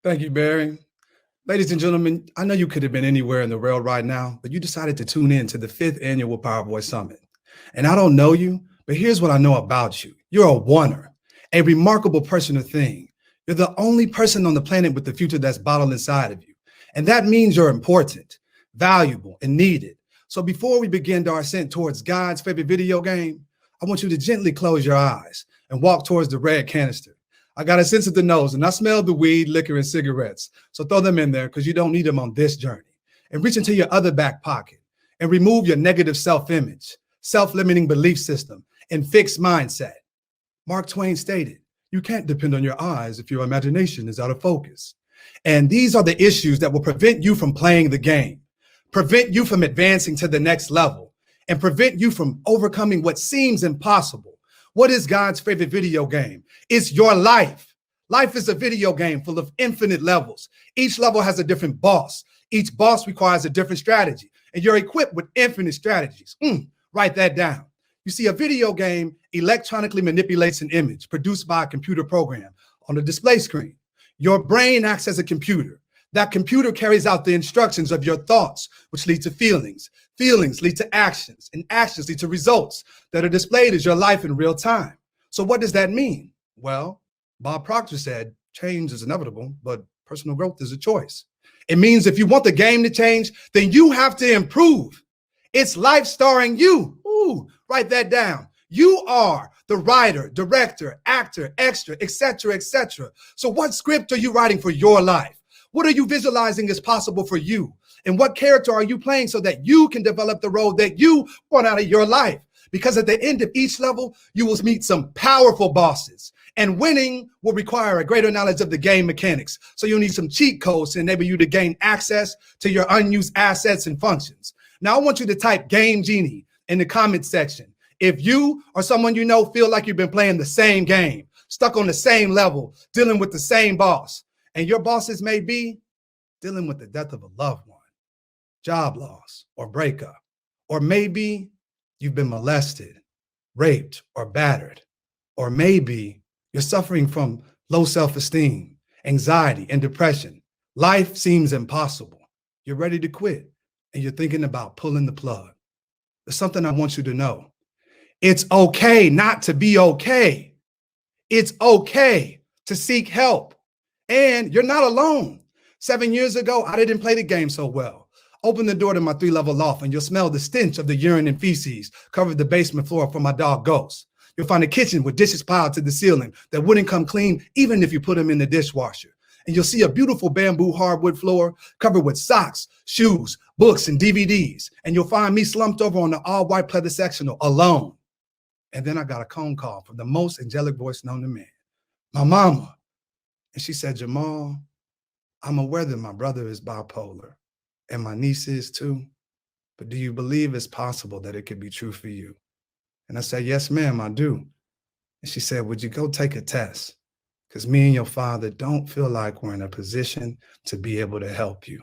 Thank you, Barry. Ladies and gentlemen, I know you could have been anywhere in the world right now, but you decided to tune in to the 5th annual Power Voice Summit. And I don't know you, but here's what I know about you. You're a oner, a remarkable person or thing. You're the only person on the planet with the future that's bottled inside of you. And that means you're important, valuable, and needed. So before we begin our ascent towards God's favorite video game, I want you to gently close your eyes and walk towards the red canister. I got a sense of the nose and I smell the weed, liquor, and cigarettes. So throw them in there because you don't need them on this journey. And reach into your other back pocket and remove your negative self-image, self-limiting belief system, and fixed mindset. Mark Twain stated, you can't depend on your eyes if your imagination is out of focus. And these are the issues that will prevent you from playing the game, prevent you from advancing to the next level, and prevent you from overcoming what seems impossible. What is God's favorite video game? It's your life. Life is a video game full of infinite levels. Each level has a different boss. Each boss requires a different strategy, and you're equipped with infinite strategies. Write that down. You see, a video game electronically manipulates an image produced by a computer program on the display screen. Your brain acts as a computer. That computer carries out the instructions of your thoughts, which lead to feelings. Feelings lead to actions, and actions lead to results that are displayed as your life in real time. So what does that mean? Well, Bob Proctor said, change is inevitable, but personal growth is a choice. It means if you want the game to change, then you have to improve. It's life starring you. Write that down. You are the writer, director, actor, extra, etc., etc. So what script are you writing for your life? What are you visualizing as possible for you? And what character are you playing so that you can develop the role that you want out of your life? Because at the end of each level, you will meet some powerful bosses. And winning will require a greater knowledge of the game mechanics. So you'll need some cheat codes to enable you to gain access to your unused assets and functions. Now, I want you to type Game Genie in the comment section. If you or someone you know feel like you've been playing the same game, stuck on the same level, dealing with the same boss, and your bosses may be dealing with the death of a loved one, job loss or breakup, or maybe you've been molested, raped, or battered, or maybe you're suffering from low self-esteem, anxiety, and depression. Life seems impossible. You're ready to quit, and you're thinking about pulling the plug. There's something I want you to know. It's okay not to be okay. It's okay to seek help. And you're not alone. 7 years ago, I didn't play the game so well. Open the door to my 3-level loft and you'll smell the stench of the urine and feces covered the basement floor from my dog Ghost. You'll find a kitchen with dishes piled to the ceiling that wouldn't come clean even if you put them in the dishwasher. And you'll see a beautiful bamboo hardwood floor covered with socks, shoes, books, and DVDs. And you'll find me slumped over on the all-white pleather sectional alone. And then I got a phone call from the most angelic voice known to man, my mama. And she said, Jamaal, I'm aware that my brother is bipolar and my niece is too, but do you believe it's possible that it could be true for you? And I said, yes, ma'am, I do. And she said, would you go take a test? Because me and your father don't feel like we're in a position to be able to help you.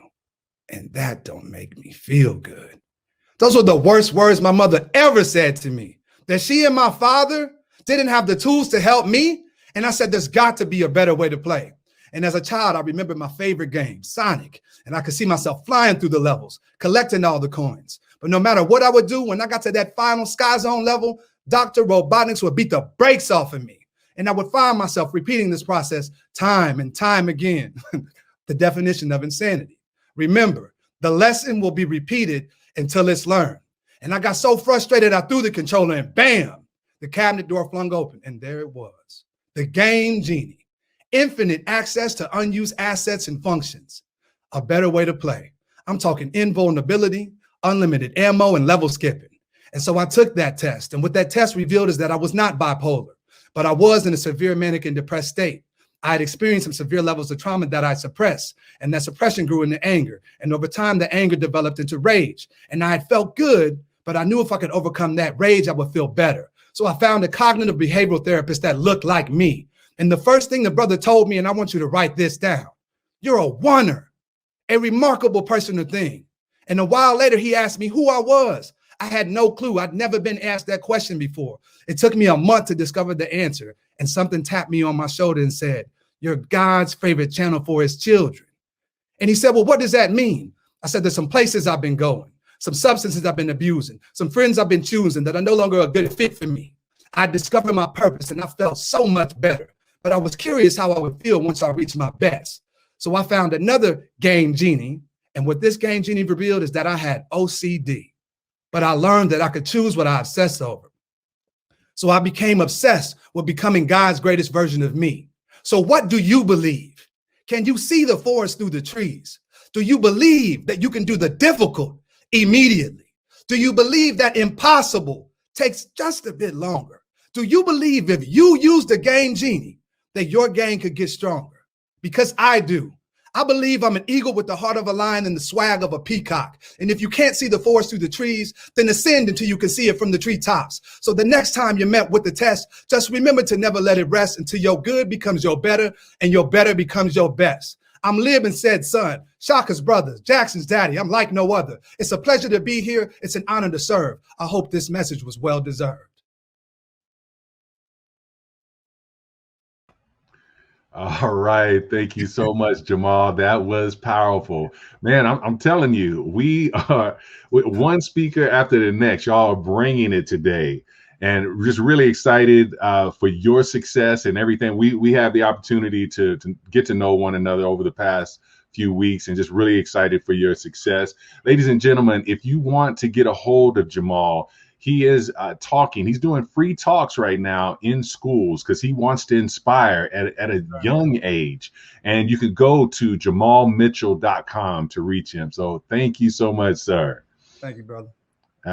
And that don't make me feel good. Those were the worst words my mother ever said to me, that she and my father didn't have the tools to help me. And I said, there's got to be a better way to play. And as a child, I remember my favorite game, Sonic, and I could see myself flying through the levels, collecting all the coins. But no matter what I would do, when I got to that final Sky Zone level, Dr. Robotnik's would beat the brakes off of me. And I would find myself repeating this process time and time again. The definition of insanity. Remember, the lesson will be repeated until it's learned. And I got so frustrated, I threw the controller and bam, the cabinet door flung open. And there it was, the Game Genie. Infinite access to unused assets and functions. A better way to play. I'm talking invulnerability, unlimited ammo, and level skipping. And so I took that test. And what that test revealed is that I was not bipolar, but I was in a severe manic and depressed state. I had experienced some severe levels of trauma that I suppressed, and that suppression grew into anger. And over time, the anger developed into rage. And I had felt good, but I knew if I could overcome that rage, I would feel better. So I found a cognitive behavioral therapist that looked like me. And the first thing the brother told me, and I want you to write this down, you're a oner, a remarkable person or thing. And a while later, he asked me who I was. I had no clue. I'd never been asked that question before. It took me a month to discover the answer. And something tapped me on my shoulder and said, You're God's favorite channel for his children. And he said, well, what does that mean? I said, there's some places I've been going, some substances I've been abusing, some friends I've been choosing that are no longer a good fit for me. I discovered my purpose and I felt so much better, but I was curious how I would feel once I reached my best. So I found another game genie. And what this game genie revealed is that I had OCD, but I learned that I could choose what I obsess over. So I became obsessed with becoming God's greatest version of me. So what do you believe? Can you see the forest through the trees? Do you believe that you can do the difficult immediately? Do you believe that impossible takes just a bit longer? Do you believe if you use the game genie that your game could get stronger? Because I do. I believe I'm an eagle with the heart of a lion and the swag of a peacock. And if you can't see the forest through the trees, then ascend until you can see it from the treetops. So the next time you're met with the test, just remember to never let it rest until your good becomes your better and your better becomes your best. I'm Libin said son, Shaka's brother, Jackson's daddy. I'm like no other. It's a pleasure to be here. It's an honor to serve. I hope this message was well deserved. All right. Thank you so much, Jamaal. That was powerful. Man, I'm telling you, we are with one speaker after the next. Y'all are bringing it today. And just really excited for your success and everything. We have the opportunity to get to know one another over the past few weeks, and just really excited for your success. Ladies and gentlemen, if you want to get a hold of Jamaal, he is talking. He's doing free talks right now in schools because he wants to inspire at a young age. And you can go to JamaalMitchell.com to reach him. So thank you so much, sir. Thank you, brother.